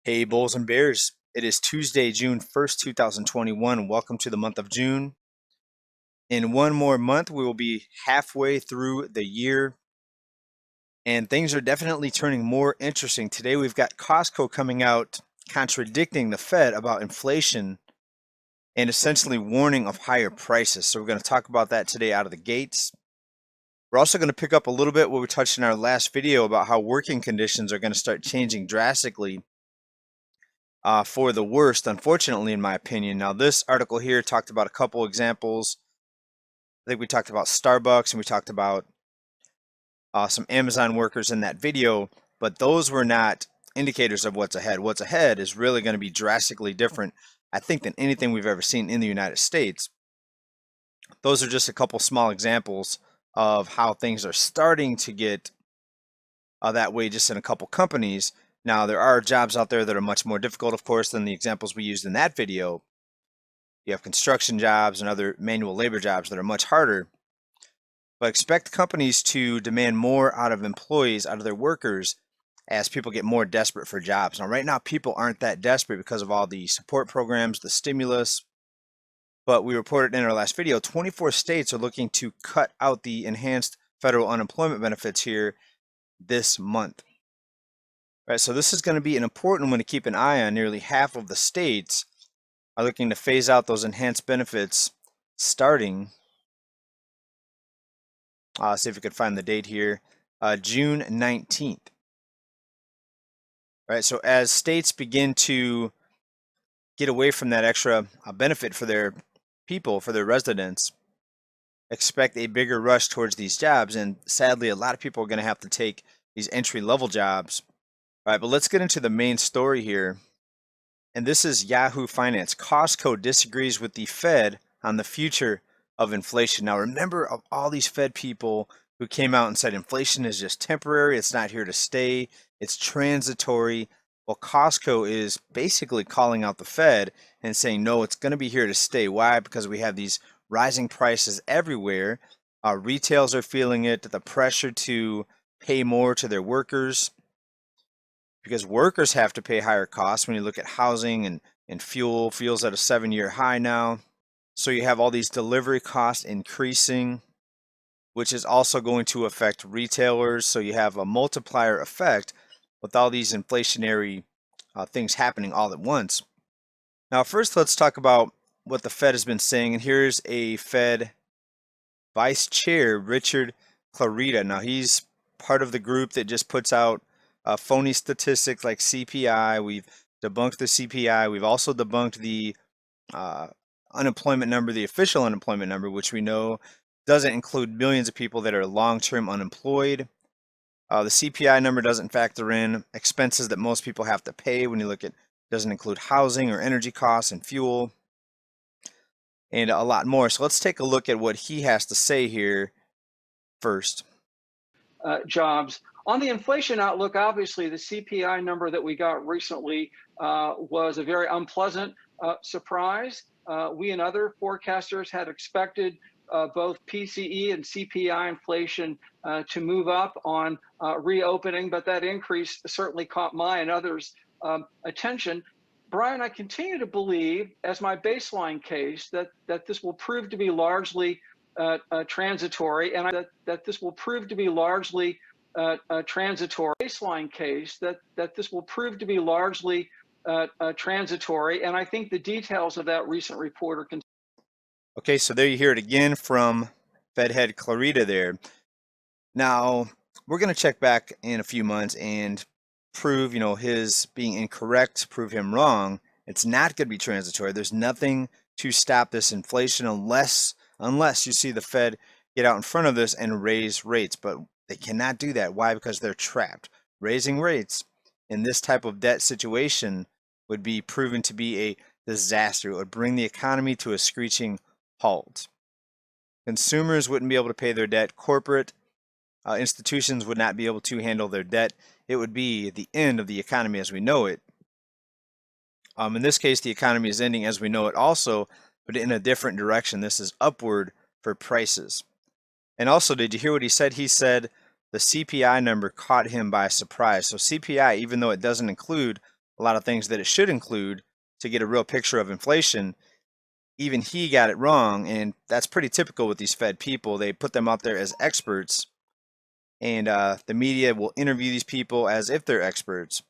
Hey, Bulls and Bears. It is Tuesday, June 1st, 2021. Welcome to the month of June. In one more month, we will be halfway through the year, and things are definitely turning more interesting. Today, we've got Costco coming out contradicting the Fed about inflation and essentially warning of higher prices. So, we're going to talk about that today out of the gates. We're also going to pick up a little bit what we touched in our last video about how working conditions are going to start changing drastically for the worst, unfortunately, in my opinion. Now, this article here talked about a couple examples. I think we talked about Starbucks and we talked about some Amazon workers in that video, but those were not indicators of what's ahead. What's ahead is really going to be drastically different, I think, than anything we've ever seen in the United States. Those are just a couple small examples of how things are starting to get that way just in a couple companies. Now, there are jobs out there that are much more difficult, of course, than the examples we used in that video. You have construction jobs and other manual labor jobs that are much harder. But expect companies to demand more out of employees, out of their workers, as people get more desperate for jobs. Now, right now, people aren't that desperate because of all the support programs, the stimulus. But we reported in our last video, 24 states are looking to cut out the enhanced federal unemployment benefits here this month. Right, so this is going to be an important one to keep an eye on. Nearly half of the states are looking to phase out those enhanced benefits starting, see if we could find the date here, June 19th. Right, so as states begin to get away from that extra benefit for their people, for their residents, expect a bigger rush towards these jobs. And sadly, a lot of people are going to have to take these entry-level jobs. All right, but let's get into the main story here. And this is Yahoo Finance. Costco disagrees with the Fed on the future of inflation. Now, remember of all these Fed people who came out and said inflation is just temporary, it's not here to stay, it's transitory. Well, Costco is basically calling out the Fed and saying, no, it's going to be here to stay. Why? Because we have these rising prices everywhere. Retails are feeling it, the pressure to pay more to their workers, because workers have to pay higher costs when you look at housing and fuel's at a 7-year high now. So you have all these delivery costs increasing, which is also going to affect retailers. So you have a multiplier effect with all these inflationary things happening all at once. Now, first, let's talk about what the Fed has been saying. And here's a Fed Vice Chair, Richard Clarida. Now, he's part of the group that just puts out phony statistics like CPI. We've debunked the CPI. We've also debunked the unemployment number, the official unemployment number, which we know doesn't include millions of people that are long-term unemployed. The CPI number doesn't factor in expenses that most people have to pay. When you look at, doesn't include housing or energy costs and fuel and a lot more. So let's take a look at what he has to say here first. Jobs. On the inflation outlook, obviously the CPI number that we got recently was a very unpleasant surprise. We and other forecasters had expected both PCE and CPI inflation to move up on reopening, but that increase certainly caught my and others' attention. Brian, I continue to believe, as my baseline case, that this will prove to be largely transitory, and that this will prove to be largely transitory. Baseline case that this will prove to be largely transitory, and I think the details of that recent report are. Okay, so there you hear it again from Fed head Clarida there. Now, we're going to check back in a few months and prove, his being incorrect, prove him wrong. It's not going to be transitory. There's nothing to stop this inflation unless you see the Fed get out in front of this and raise rates. But they cannot do that. Why? Because they're trapped. Raising rates in this type of debt situation would be proven to be a disaster. It would bring the economy to a screeching halt. Consumers wouldn't be able to pay their debt. Corporate institutions would not be able to handle their debt. It would be the end of the economy as we know it. In this case, the economy is ending as we know it also, but in a different direction. This is upward for prices. And also, did you hear what he said? He said the CPI number caught him by surprise. So CPI, even though it doesn't include a lot of things that it should include to get a real picture of inflation, even he got it wrong. And that's pretty typical with these Fed people. They put them out there as experts, and the media will interview these people as if they're experts.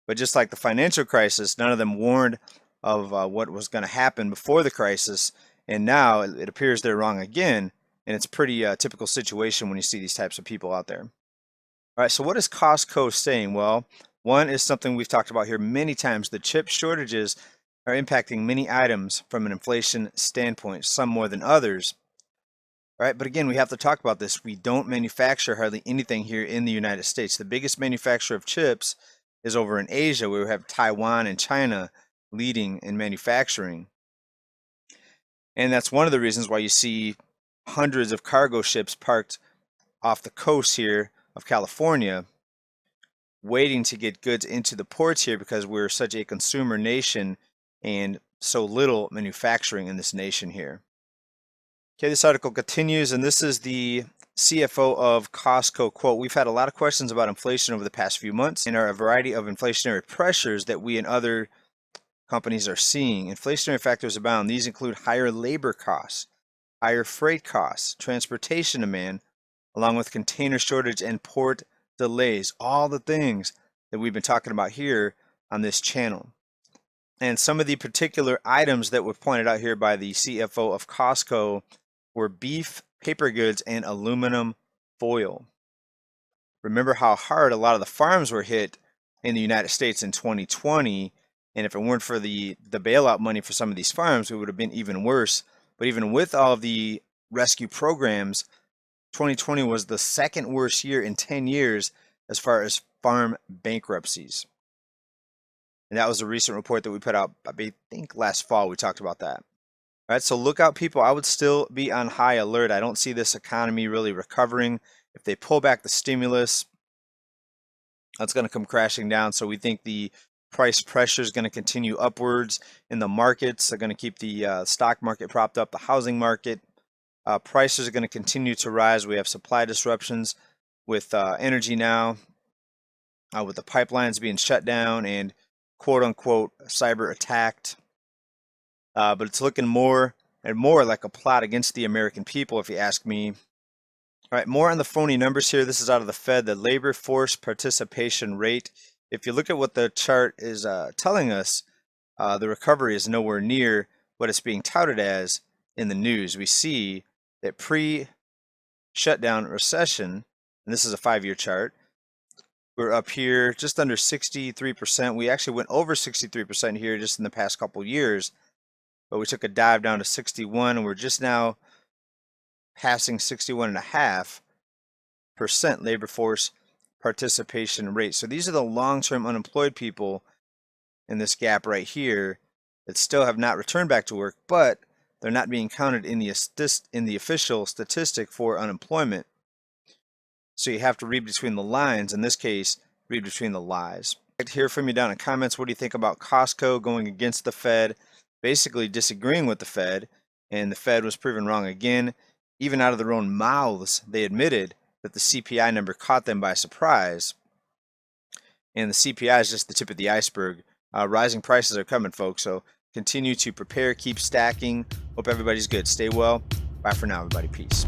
But just like the financial crisis, none of them warned of what was going to happen before the crisis. And now it appears they're wrong again. And it's a pretty typical situation when you see these types of people out there. All right, so what is Costco saying? Well, one is something we've talked about here many times. The chip shortages are impacting many items from an inflation standpoint, some more than others. All right, but again, we have to talk about this. We don't manufacture hardly anything here in the United States. The biggest manufacturer of chips is over in Asia, where we have Taiwan and China leading in manufacturing. And that's one of the reasons why you see hundreds of cargo ships parked off the coast here of California, waiting to get goods into the ports here, because we're such a consumer nation and so little manufacturing in this nation here. Okay, this article continues, and this is the CFO of Costco quote. We've had a lot of questions about inflation over the past few months, and there are a variety of inflationary pressures that we and other companies are seeing. Inflationary factors abound. These include higher labor costs, higher freight costs, transportation demand, along with container shortage and port delays, all the things that we've been talking about here on this channel. And some of the particular items that were pointed out here by the CFO of Costco were beef, paper goods, and aluminum foil. Remember how hard a lot of the farms were hit in the United States in 2020, and if it weren't for the bailout money for some of these farms, it would have been even worse. But even with all of the rescue programs, 2020 was the second worst year in 10 years as far as farm bankruptcies. And that was a recent report that we put out, I think last fall. We talked about that. All right, so look out, people. I would still be on high alert. I don't see this economy really recovering. If they pull back the stimulus, that's going to come crashing down. So we think the price pressure is going to continue upwards in the markets. They're going to keep the stock market propped up, the housing market. Prices are going to continue to rise. We have supply disruptions with energy now, with the pipelines being shut down and quote unquote cyber attacked. But it's looking more and more like a plot against the American people, if you ask me. All right, more on the phony numbers here. This is out of the Fed, the labor force participation rate. If you look at what the chart is telling us, the recovery is nowhere near what it's being touted as in the news. We see that pre-shutdown recession, and this is a 5-year chart, we're up here just under 63%. We actually went over 63% here just in the past couple years, but we took a dive down to 61, and we're just now passing 61.5% labor force participation rate. So these are the long-term unemployed people in this gap right here that still have not returned back to work, but they're not being counted in the official statistic for unemployment. So you have to read between the lines. In this case, read between the lies. I'd like to hear from you down in comments. What do you think about Costco going against the Fed, basically disagreeing with the Fed, and the Fed was proven wrong again? Even out of their own mouths, they admitted that the CPI number caught them by surprise. And the CPI is just the tip of the iceberg. Rising prices are coming, folks. So continue to prepare, keep stacking. Hope everybody's good. Stay well. Bye for now, everybody. Peace.